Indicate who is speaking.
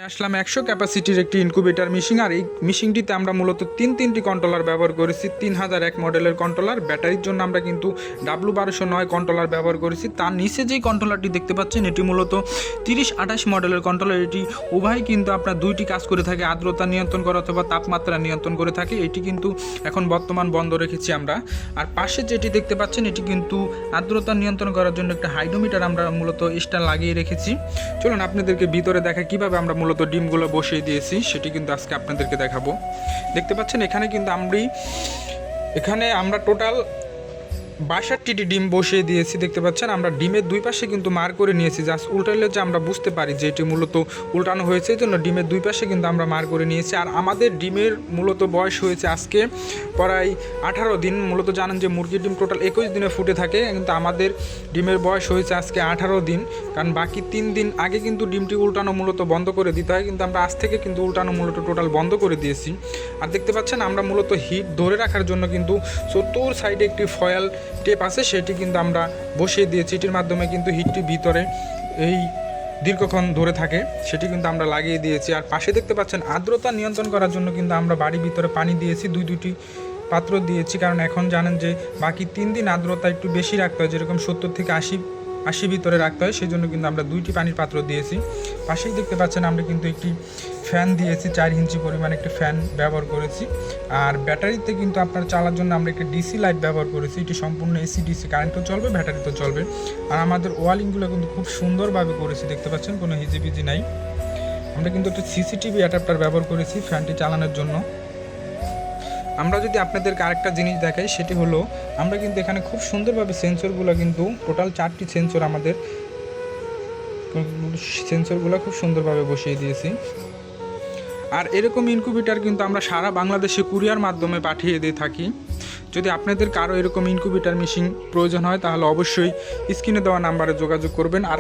Speaker 1: আসলাম 100 ক্যাপাসিটির একটি incubator machine. আর এই মেশিনটিতে আমরা মূলত তিনটি কন্ট্রোলার ব্যবহার করেছি। 3001 মডেলের কন্ট্রোলার। ব্যাটারির জন্য আমরা কিন্তু W1209 কন্ট্রোলার ব্যবহার করেছি। তার নিচে যেই কন্ট্রোলারটি দেখতে পাচ্ছেন এটি মূলত 3028 মডেলের কন্ট্রোলার। এটি উভয় কিন্তু আপনার দুইটি কাজ করে থাকে, আর্দ্রতা নিয়ন্ত্রণ করা অথবা তাপমাত্রা নিয়ন্ত্রণ করে থাকে। এটি কিন্তু এখন বর্তমান বন্ধ রেখেছি আমরা। আর পাশে যেটি দেখতে পাচ্ছেন এটি কিন্তু আর্দ্রতা নিয়ন্ত্রণ করার জন্য একটা হাইড্রোমিটার আমরা মূলত এক্সট্রা লাগিয়ে রেখেছি। চলুন আপনাদেরকে ভিতরে দেখা কিভাবে আমরা মূলত ডিমগুলো বসিয়ে দিয়েছি সেটি কিন্তু আজকে আপনাদেরকে দেখাবো। দেখতে পাচ্ছেন এখানে আমরা টোটাল 62টি ডিম বসিয়ে দিয়েছি। দেখতে পাচ্ছেন আমরা ডিমের দুই পাশে কিন্তু মার করে নিয়েছি, জাস্ট উল্টালে যে আমরা বুঝতে পারি যে এটি মূলত উল্টানো হয়েছে, এই জন্য ডিমের দুই পাশে কিন্তু আমরা মার করে নিয়েছি। আর আমাদের ডিমের মূলত বয়স হয়েছে আজকে প্রায় 18 দিন। মূলত জানেন যে মুরগির ডিম টোটাল 21 দিনে ফুটে থাকে, কিন্তু আমাদের ডিমের বয়স হয়েছে আজকে 18 দিন। কারণ বাকি 3 দিন আগে কিন্তু ডিমটি উল্টানো মূলত বন্ধ করে দিতে হয়, কিন্তু আমরা আজ থেকে কিন্তু উল্টানো মূলত টোটাল বন্ধ করে দিয়েছি। আর দেখতে পাচ্ছেন আমরা মূলত হিট ধরে রাখার জন্য কিন্তু চতুর সাইডে একটি ফয়েল টেপ আছে, সেটি কিন্তু আমরা বসিয়ে দিয়েছি। এটির মাধ্যমে কিন্তু হিটটি ভিতরে এই দীর্ঘক্ষণ ধরে থাকে, সেটি কিন্তু আমরা লাগিয়ে দিয়েছি। আর পাশে দেখতে পাচ্ছেন আর্দ্রতা নিয়ন্ত্রণ করার জন্য কিন্তু আমরা বাড়ির ভিতরে পানি দিয়েছি, দুটি পাত্র দিয়েছি। কারণ এখন জানেন যে বাকি 3 দিন আর্দ্রতা একটু বেশি রাখতে হয়, যেরকম 70 থেকে 80 ভিতরে রাখতে হয়, সেই জন্য কিন্তু আমরা 2টি পানির পাত্র দিয়েছি। পাশেই দেখতে পাচ্ছেন আমরা কিন্তু একটি ফ্যান দিয়েছি, 4 ইঞ্চি পরিমাণ একটি ফ্যান ব্যবহার করেছি। আর ব্যাটারিতে কিন্তু আপনার চালার জন্য আমরা একটি ডিসি লাইট ব্যবহার করেছি। এটি সম্পূর্ণ এসি ডিসি কারেন্টও চলবে, ব্যাটারিতেও চলবে। আর আমাদের ওয়ালিংগুলো কিন্তু খুব সুন্দরভাবে করেছি, দেখতে পাচ্ছেন কোনো হিজিবিজি নাই। আমরা কিন্তু একটা সিসিটিভি অ্যাডাপ্টার ব্যবহার করেছি ফ্যানটি চালানোর জন্য। আমরা যদি আপনাদেরকে আরেকটা জিনিস দেখাই, সেটি হলো আমরা কিন্তু এখানে খুব সুন্দরভাবে সেন্সরগুলো কিন্তু টোটাল 4টি সেন্সর আমাদের সেন্সরগুলো খুব সুন্দরভাবে বসিয়ে দিয়েছি। আর এরকম ইনকিউবেটর কিন্তু আমরা সারা বাংলাদেশে কুরিয়ার মাধ্যমে পাঠিয়ে দিয়ে থাকি। যদি আপনাদের কারো এরকম ইনকিউবেটর মেশিন প্রয়োজন হয় তাহলে অবশ্যই স্ক্রিনে দেওয়া নাম্বারে যোগাযোগ করবেন। আর